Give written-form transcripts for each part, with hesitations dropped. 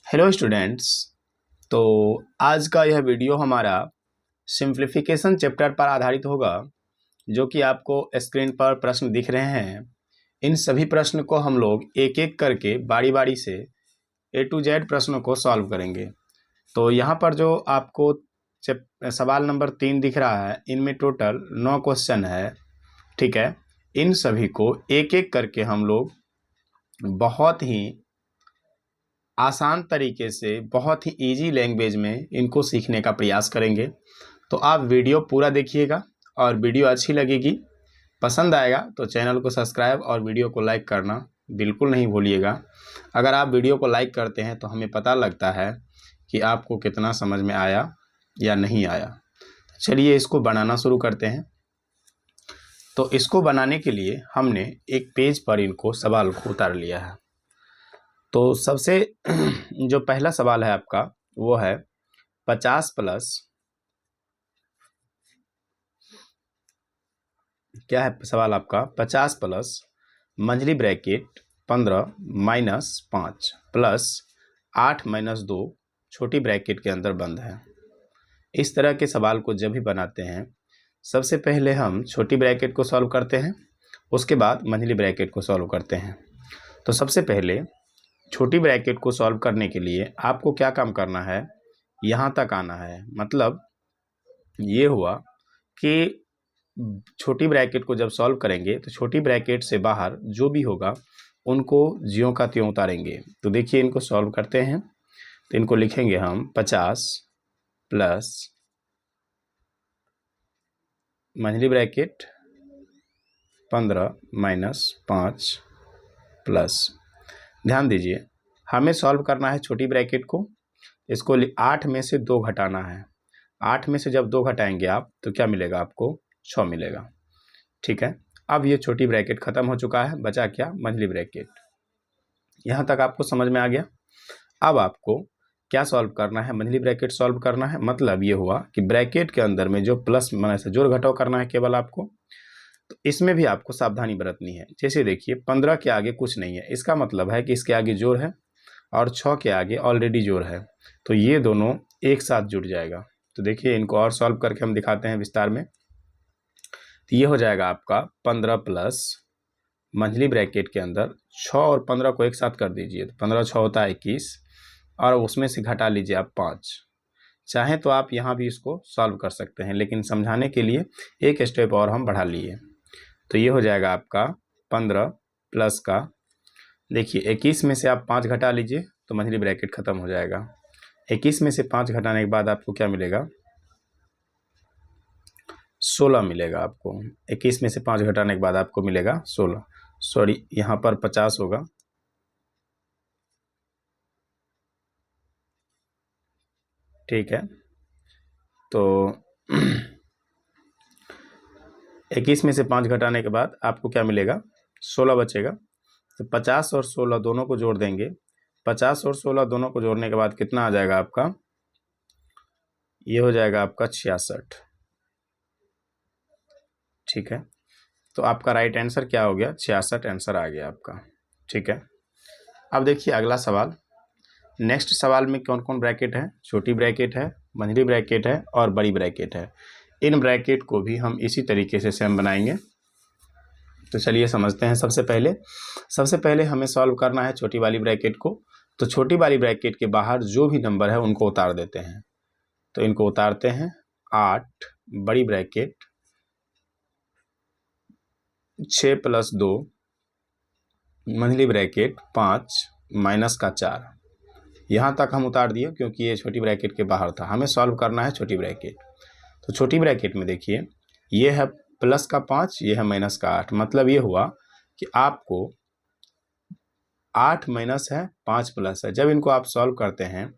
Hello students. तो आज का यह वीडियो हमारा सिंप्लीफिकेशन चैप्टर पर आधारित होगा। जो कि आपको स्क्रीन पर प्रश्न दिख रहे हैं, इन सभी प्रश्न को हम लोग एक एक करके बारी बारी से ए टू जेड प्रश्नों को सॉल्व करेंगे। तो यहाँ पर जो आपको सवाल नंबर 3 दिख रहा है, इनमें टोटल 9 क्वेश्चन है। ठीक है, इन सभी को एक एक करके हम लोग बहुत ही आसान तरीके से, बहुत ही इजी लैंग्वेज में इनको सीखने का प्रयास करेंगे। तो आप वीडियो पूरा देखिएगा और वीडियो अच्छी लगेगी, पसंद आएगा तो चैनल को सब्सक्राइब और वीडियो को लाइक करना बिल्कुल नहीं भूलिएगा। अगर आप वीडियो को लाइक करते हैं तो हमें पता लगता है कि आपको कितना समझ में आया या नहीं आया। चलिए इसको बनाना शुरू करते हैं। तो इसको बनाने के लिए हमने एक पेज पर इनको सवाल को उतार लिया है। तो सबसे जो पहला सवाल है आपका वो है 50 प्लस, क्या है सवाल आपका, 50 प्लस मंझली ब्रैकेट 15 माइनस 5 प्लस 8 माइनस 2 छोटी ब्रैकेट के अंदर बंद है। इस तरह के सवाल को जब भी बनाते हैं, सबसे पहले हम छोटी ब्रैकेट को सॉल्व करते हैं, उसके बाद मंझली ब्रैकेट को सॉल्व करते हैं। तो सबसे पहले छोटी ब्रैकेट को सॉल्व करने के लिए आपको क्या काम करना है, यहाँ तक आना है। मतलब ये हुआ कि छोटी ब्रैकेट को जब सॉल्व करेंगे तो छोटी ब्रैकेट से बाहर जो भी होगा उनको ज्यों का त्यों उतारेंगे। तो देखिए इनको सॉल्व करते हैं। तो इनको लिखेंगे हम 50 प्लस मंझली ब्रैकेट 15 माइनस 5 प्लस, ध्यान दीजिए हमें सॉल्व करना है छोटी ब्रैकेट को। इसको 8 में से 2 घटाना है। 8 में से जब 2 घटाएंगे आप तो क्या मिलेगा, आपको 6 मिलेगा। ठीक है, अब ये छोटी ब्रैकेट खत्म हो चुका है, बचा क्या, मंझली ब्रैकेट। यहाँ तक आपको समझ में आ गया। अब आपको क्या सॉल्व करना है, मंझली ब्रैकेट सॉल्व करना है। मतलब ये हुआ कि ब्रैकेट के अंदर में जो प्लस माइनस से जोड़ घटाव करना है केवल आपको। तो इसमें भी आपको सावधानी बरतनी है। जैसे देखिए 15 के आगे कुछ नहीं है, इसका मतलब है कि इसके आगे जोड़ है और 6 के आगे ऑलरेडी जोड़ है, तो ये दोनों एक साथ जुड़ जाएगा। तो देखिए इनको और सॉल्व करके हम दिखाते हैं विस्तार में। तो ये हो जाएगा आपका 15 प्लस मंझली ब्रैकेट के अंदर 6 और 15 को एक साथ कर दीजिए, तो 15 6 होता है 21, और उसमें से घटा लीजिए आप 5। चाहें तो आप यहाँ भी इसको सॉल्व कर सकते हैं, लेकिन समझाने के लिए एक स्टेप और हम बढ़ा लिए। तो ये हो जाएगा आपका 15 प्लस का, देखिए 21 में से आप 5 घटा लीजिए तो मंझली ब्रैकेट खत्म हो जाएगा। 21 में से 5 घटाने के बाद आपको क्या मिलेगा, 16 मिलेगा आपको। 21 में से 5 घटाने के बाद आपको मिलेगा 16, सॉरी यहाँ पर 50 होगा। ठीक है, तो 21 में से 5 घटाने के बाद आपको क्या मिलेगा, 16 बचेगा। तो 50 और 16 दोनों को जोड़ देंगे। 50 और 16 दोनों को जोड़ने के बाद कितना आ जाएगा आपका, ये हो जाएगा आपका 66। ठीक है, तो आपका राइट आंसर क्या हो गया, 66 आंसर आ गया आपका। ठीक है, अब देखिए अगला सवाल। नेक्स्ट सवाल में कौन कौन ब्रैकेट है, छोटी ब्रैकेट है, मंझली ब्रैकेट है और बड़ी ब्रैकेट है। इन ब्रैकेट को भी हम इसी तरीके से सेम बनाएंगे। तो चलिए समझते हैं। सबसे पहले हमें सॉल्व करना है छोटी वाली ब्रैकेट को। तो छोटी वाली ब्रैकेट के बाहर जो भी नंबर है उनको उतार देते हैं। तो इनको उतारते हैं। 8 बड़ी ब्रैकेट 6 प्लस 2 मंझली ब्रैकेट 5 माइनस का 4। यहाँ तक हम उतार दिए क्योंकि ये छोटी ब्रैकेट के बाहर था। हमें सॉल्व करना है छोटी ब्रैकेट। तो छोटी ब्रैकेट में देखिए ये है प्लस का 5, ये है माइनस का 8। मतलब ये हुआ कि आपको 8 माइनस है 5 प्लस है। जब इनको आप सॉल्व करते हैं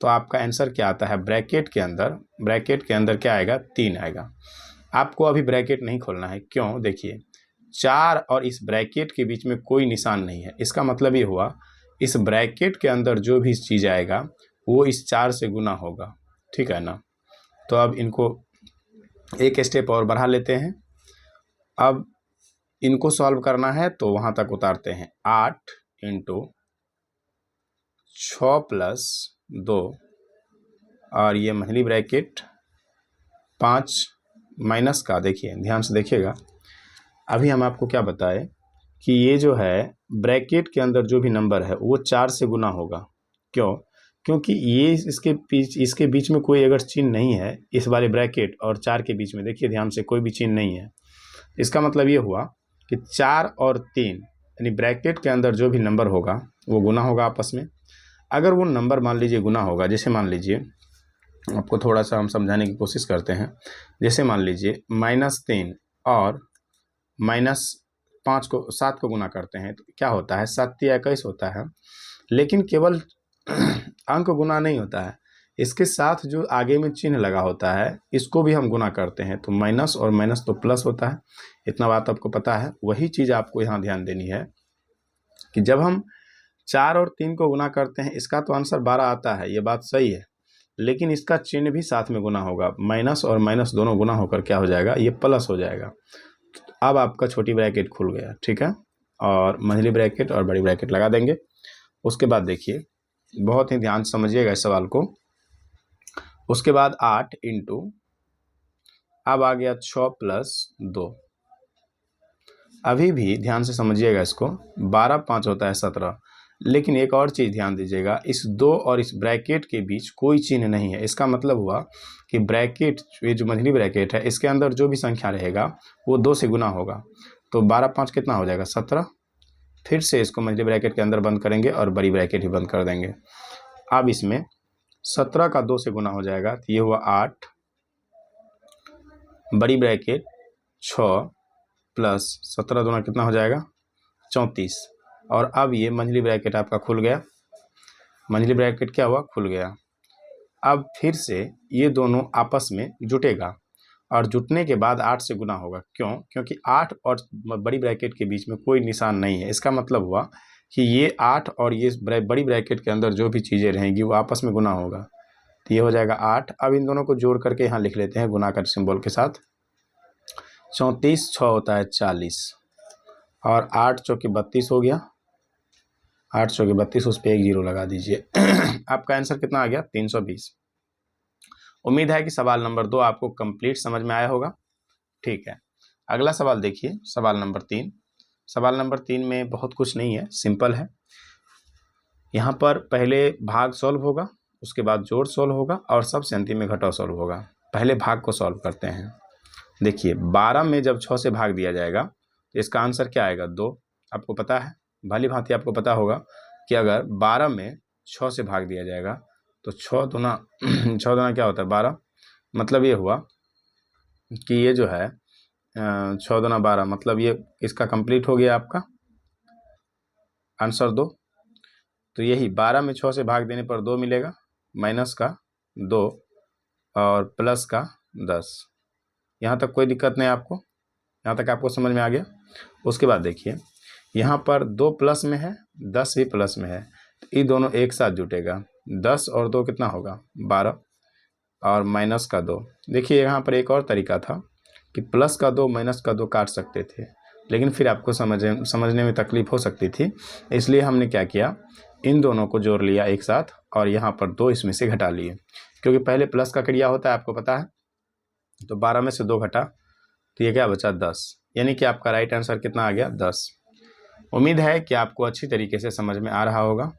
तो आपका आंसर क्या आता है, ब्रैकेट के अंदर क्या आएगा, 3 आएगा। आपको अभी ब्रैकेट नहीं खोलना है, क्यों, देखिए 4 और इस ब्रैकेट के बीच में कोई निशान नहीं है। इसका मतलब ये हुआ इस ब्रैकेट के अंदर जो भी चीज़ आएगा वो इस 4 से गुना होगा। ठीक है ना। तो अब इनको एक स्टेप और बढ़ा लेते हैं। अब इनको सॉल्व करना है तो वहाँ तक उतारते हैं। 8 इंटू 6 प्लस 2 और ये मंझली ब्रैकेट 5 माइनस का, देखिए ध्यान से देखिएगा, अभी हम आपको क्या बताएं कि ये जो है ब्रैकेट के अंदर जो भी नंबर है वो 4 से गुना होगा। क्यों? क्योंकि ये इसके बीच में कोई अगर चिन्ह नहीं है, इस वाले ब्रैकेट और 4 के बीच में देखिए ध्यान से कोई भी चिन्ह नहीं है, इसका मतलब ये हुआ कि 4 और 3 यानी ब्रैकेट के अंदर जो भी नंबर होगा वो गुना होगा आपस में। अगर वो नंबर मान लीजिए गुना होगा, जैसे मान लीजिए आपको थोड़ा सा हम समझाने की कोशिश करते हैं, जैसे मान लीजिए -3 और -5 को 7 को गुना करते हैं तो क्या होता है, 7 × 21 होता है। लेकिन केवल अंक गुना नहीं होता है, इसके साथ जो आगे में चिन्ह लगा होता है इसको भी हम गुना करते हैं, तो माइनस और माइनस तो प्लस होता है। इतना बात आपको पता है। वही चीज़ आपको यहाँ ध्यान देनी है कि जब हम 4 और 3 को गुना करते हैं, इसका तो आंसर 12 आता है, ये बात सही है, लेकिन इसका चिन्ह भी साथ में गुना होगा। माइनस और माइनस दोनों गुना होकर क्या हो जाएगा, ये प्लस हो जाएगा। अब आपका छोटी ब्रैकेट खुल गया, ठीक है, और मंझली ब्रैकेट और बड़ी ब्रैकेट लगा देंगे। उसके बाद देखिए, बहुत ही ध्यान से समझिएगा इस सवाल को। उसके बाद 8 इंटू, अब आ गया 6 प्लस 2, अभी भी ध्यान से समझिएगा इसको, 12 5 होता है 17। लेकिन एक और चीज़ ध्यान दीजिएगा, इस 2 और इस ब्रैकेट के बीच कोई चिन्ह नहीं है। इसका मतलब हुआ कि ब्रैकेट, ये जो मंझली ब्रैकेट है, इसके अंदर जो भी संख्या रहेगा वो 2 से गुना होगा। तो 12 5 कितना हो जाएगा, 17। फिर से इसको मंझली ब्रैकेट के अंदर बंद करेंगे और बड़ी ब्रैकेट ही बंद कर देंगे। अब इसमें 17 का 2 से गुना हो जाएगा, तो ये हुआ 8, बड़ी ब्रैकेट 6 प्लस 17 दूना कितना हो जाएगा, 34। और अब ये मंझली ब्रैकेट आपका खुल गया, मंझली ब्रैकेट क्या हुआ, खुल गया। अब फिर से ये दोनों आपस में जुटेगा और जुटने के बाद 8 से गुना होगा। क्यों? क्योंकि 8 और बड़ी ब्रैकेट के बीच में कोई निशान नहीं है। इसका मतलब हुआ कि ये 8 और ये बड़ी ब्रैकेट के अंदर जो भी चीज़ें रहेंगी वो आपस में गुना होगा, तो ये हो जाएगा 8। अब इन दोनों को जोड़ करके यहाँ लिख लेते हैं गुना कर सिंबल के साथ। 34 6 होता है 40 और 8 चौके 32 हो गया, 8 चौके 32, उस पर एक 0 लगा दीजिए। आपका आंसर कितना आ गया, 320। उम्मीद है कि सवाल नंबर 2 आपको कंप्लीट समझ में आया होगा। ठीक है, अगला सवाल देखिए, सवाल नंबर 3। सवाल नंबर 3 में बहुत कुछ नहीं है, सिंपल है। यहाँ पर पहले भाग सॉल्व होगा, उसके बाद जोड़ सॉल्व होगा और सबसे अंतिम में घटाव सॉल्व होगा। पहले भाग को सॉल्व करते हैं। देखिए 12 में जब 6 से भाग दिया जाएगा तो इसका आंसर क्या आएगा, 2। आपको पता है, भली भांति आपको पता होगा कि अगर 12 में 6 से भाग दिया जाएगा तो 6 दूना 6 दूना क्या होता है, 12। मतलब ये हुआ कि ये जो है 6 दूना 12, मतलब ये इसका कंप्लीट हो गया आपका आंसर 2। तो यही 12 में 6 से भाग देने पर 2 मिलेगा, माइनस का 2 और प्लस का 10। यहाँ तक कोई दिक्कत नहीं आपको, यहाँ तक आपको समझ में आ गया। उसके बाद देखिए यहाँ पर 2 प्लस में है, 10 भी प्लस में है, तो ये दोनों एक साथ जुटेगा। 10 और 2 कितना होगा, 12 और माइनस का 2। देखिए यहाँ पर एक और तरीका था कि प्लस का 2 माइनस का 2 काट सकते थे, लेकिन फिर आपको समझने में तकलीफ हो सकती थी, इसलिए हमने क्या किया, इन दोनों को जोड़ लिया एक साथ और यहाँ पर 2 इसमें से घटा लिए, क्योंकि पहले प्लस का क्रिया होता है, आपको पता है। तो 12 में से 2 घटा तो ये क्या बचा, 10। यानी कि आपका राइट आंसर कितना आ गया, 10। उम्मीद है कि आपको अच्छी तरीके से समझ में आ रहा होगा।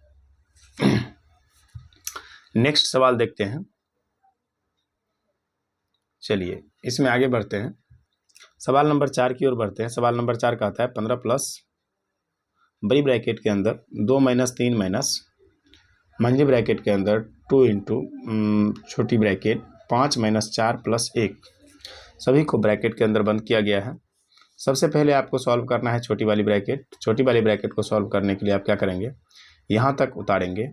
नेक्स्ट सवाल देखते हैं। चलिए इसमें आगे बढ़ते हैं, सवाल नंबर 4 की ओर बढ़ते हैं। सवाल नंबर 4 कहता है 15 प्लस, बड़ी ब्रैकेट के अंदर 2 माइनस 3 माइनस, मंझली ब्रैकेट के अंदर 2 इंटू छोटी ब्रैकेट 5 माइनस 4 प्लस 1, सभी को ब्रैकेट के अंदर बंद किया गया है। सबसे पहले आपको सॉल्व करना है छोटी वाली ब्रैकेट। छोटी वाली ब्रैकेट को सॉल्व करने के लिए आप क्या करेंगे, यहाँ तक उतारेंगे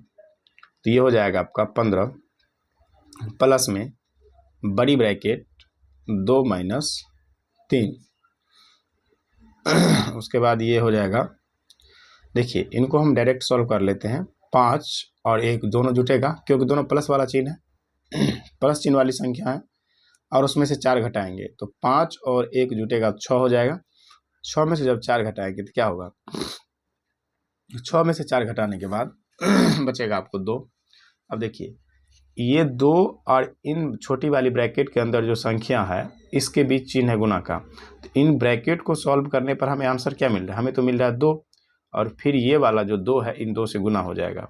तो ये हो जाएगा आपका 15 प्लस में बड़ी ब्रैकेट 2 माइनस 3। उसके बाद ये हो जाएगा, देखिए इनको हम डायरेक्ट सॉल्व कर लेते हैं। 5 और 1 दोनों जुटेगा, क्योंकि दोनों प्लस वाला चिन्ह है, प्लस चिन्ह वाली संख्या है, और उसमें से 4 घटाएंगे तो 5 और 1 जुटेगा, 6 हो जाएगा। 6 में से जब 4 घटाएंगे तो क्या होगा, 6 में से 4 घटाने के बाद बचेगा आपको 2। अब देखिए ये 2 और इन छोटी वाली ब्रैकेट के अंदर जो संख्या है इसके बीच चिन्ह है गुना का, तो इन ब्रैकेट को सॉल्व करने पर हमें आंसर क्या मिल रहा है, हमें तो मिल रहा है 2, और फिर ये वाला जो 2 है इन 2 से गुना हो जाएगा,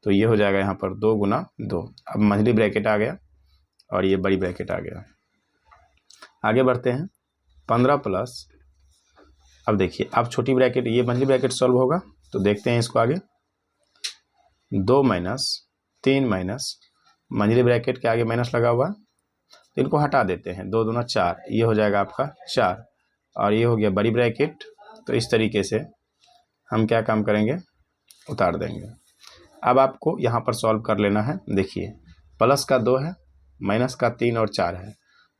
तो ये हो जाएगा यहाँ पर 2 गुना 2। अब मंझली ब्रैकेट आ गया और ये बड़ी ब्रैकेट आ गया। आगे बढ़ते हैं 15 प्लस, अब देखिए अब छोटी ब्रैकेट ये मंझली ब्रैकेट सॉल्व होगा, तो देखते हैं इसको आगे। 2 माइनस 3 माइनस मंझली ब्रैकेट के आगे माइनस लगा हुआ, तो इनको हटा देते हैं, 2 दूना 4, ये हो जाएगा आपका 4, और ये हो गया बड़ी ब्रैकेट। तो इस तरीके से हम क्या काम करेंगे, उतार देंगे। अब आपको यहाँ पर सॉल्व कर लेना है। देखिए प्लस का 2 है, माइनस का 3 और 4 है,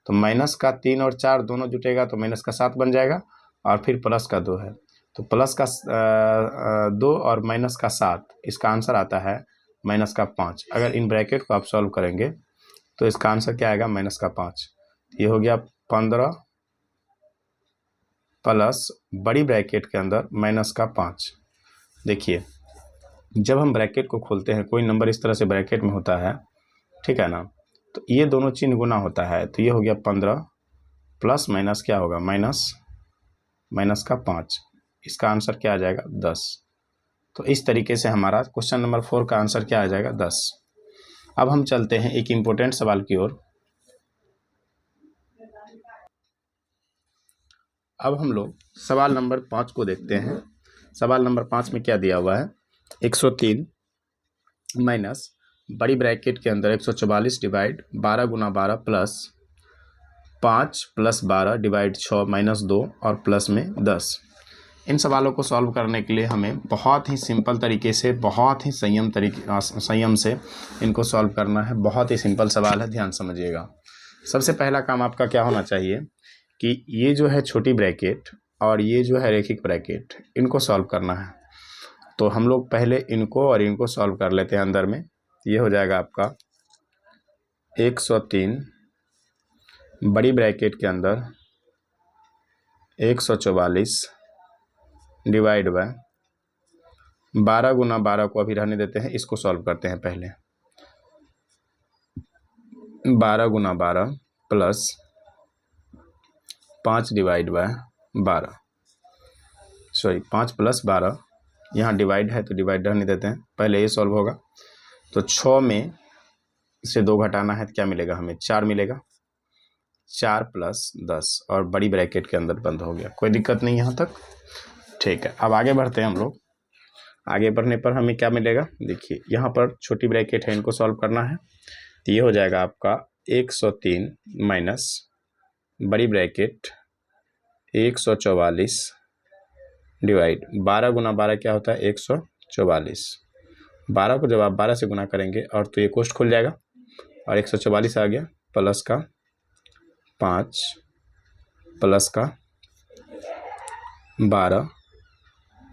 तो माइनस का 3 और 4 दोनों जुटेगा तो माइनस का 7 बन जाएगा, और फिर प्लस का 2 है, तो प्लस का 2 और माइनस का 7, इसका आंसर आता है माइनस का 5। अगर इन ब्रैकेट को आप सॉल्व करेंगे तो इसका आंसर क्या आएगा, माइनस का 5। ये हो गया 15 प्लस बड़ी ब्रैकेट के अंदर माइनस का 5। देखिए जब हम ब्रैकेट को खोलते हैं, कोई नंबर इस तरह से ब्रैकेट में होता है, ठीक है ना, तो ये दोनों चिन्ह गुना होता है, तो ये हो गया 15 प्लस माइनस क्या होगा, माइनस का 5, इसका आंसर क्या आ जाएगा, 10। तो इस तरीके से हमारा क्वेश्चन नंबर 4 का आंसर क्या आ जाएगा, 10। अब हम चलते हैं एक इम्पोर्टेंट सवाल की ओर। अब हम लोग सवाल नंबर 5 को देखते हैं। सवाल नंबर 5 में क्या दिया हुआ है, 103 माइनस बड़ी ब्रैकेट के अंदर 144 डिवाइड 12 गुना 12 प्लस 5 प्लस 12 डिवाइड 6 माइनस 2 और प्लस में 10। इन सवालों को सॉल्व करने के लिए हमें बहुत ही सिंपल तरीके से, बहुत ही संयम से इनको सॉल्व करना है। बहुत ही सिंपल सवाल है, ध्यान समझिएगा। सबसे पहला काम आपका क्या होना चाहिए कि ये जो है छोटी ब्रैकेट और ये जो है रेखिक ब्रैकेट, इनको सॉल्व करना है। तो हम लोग पहले इनको और इनको सॉल्व कर लेते हैं अंदर में। ये हो जाएगा आपका 103 बड़ी ब्रैकेट के अंदर 144 डिवाइड बाय 12 गुना 12 को अभी रहने देते हैं, इसको सॉल्व करते हैं पहले। 12 गुना 12 plus 5 divide by 12, sorry 5 plus 12, यहाँ डिवाइड है तो डिवाइड रहने देते हैं, पहले ये सॉल्व होगा। तो 6 में से 2 घटाना है तो क्या मिलेगा हमें, 4 मिलेगा, 4 प्लस 10, और बड़ी ब्रैकेट के अंदर बंद हो गया। कोई दिक्कत नहीं यहाँ तक, ठीक है। अब आगे बढ़ते हैं हम लोग। आगे बढ़ने पर हमें क्या मिलेगा, देखिए यहाँ पर छोटी ब्रैकेट है, इनको सॉल्व करना है, तो ये हो जाएगा आपका 103 माइनस बड़ी ब्रैकेट 144 डिवाइड 12 गुना 12 क्या होता है, 144। 12 को जब आप 12 से गुना करेंगे और तो ये कोष्ठ खुल जाएगा, और 144 आ गया, प्लस का 5 प्लस का 12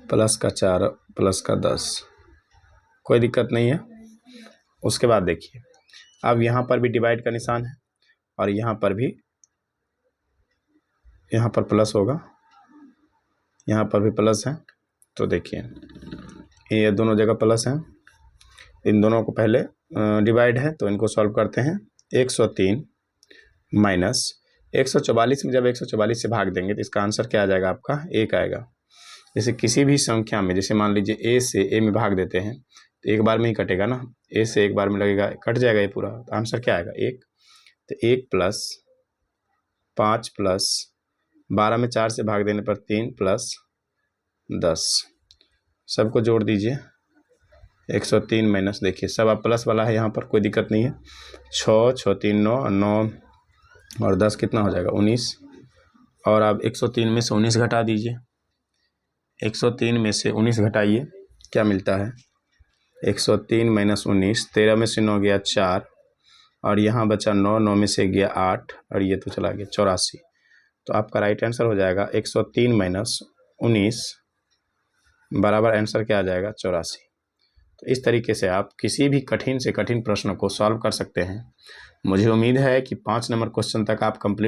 प्लस का 4 प्लस का 10, कोई दिक्कत नहीं है। उसके बाद देखिए अब यहाँ पर भी डिवाइड का निशान है, और यहाँ पर भी, यहाँ पर प्लस होगा, यहाँ पर भी प्लस है। तो देखिए ये दोनों जगह प्लस हैं, इन दोनों को पहले डिवाइड है तो इनको सॉल्व करते हैं। 103 माइनस 144 में जब 144 से भाग देंगे तो इसका आंसर क्या आ जाएगा आपका, 1 आएगा। जैसे किसी भी संख्या में, जैसे मान लीजिए a से a में भाग देते हैं तो एक बार में ही कटेगा ना, a से एक बार में लगेगा, कट जाएगा ये पूरा, तो आंसर क्या आएगा, 1। तो 1 प्लस 5 प्लस 12 में 4 से भाग देने पर 3 प्लस 10, सबको जोड़ दीजिए। 103 माइनस, देखिए सब आप प्लस वाला है यहाँ पर, कोई दिक्कत नहीं है। 6 6 3 9 9 और 10 कितना हो जाएगा, 19। और आप 103 में से 19 घटा दीजिए, 103 में से 19 घटाइए, क्या मिलता है, 103 माइनस 19, 13 में से 9 गया 4, और यहाँ बचा 9, 9 में से गया 8, और ये तो चला गया 84। तो आपका राइट आंसर हो जाएगा 103 माइनस 19 बराबर आंसर क्या आ जाएगा, 84। तो इस तरीके से आप किसी भी कठिन से कठिन प्रश्न को सॉल्व कर सकते हैं। मुझे उम्मीद है कि 5 नंबर क्वेश्चन तक आप कंप्लीट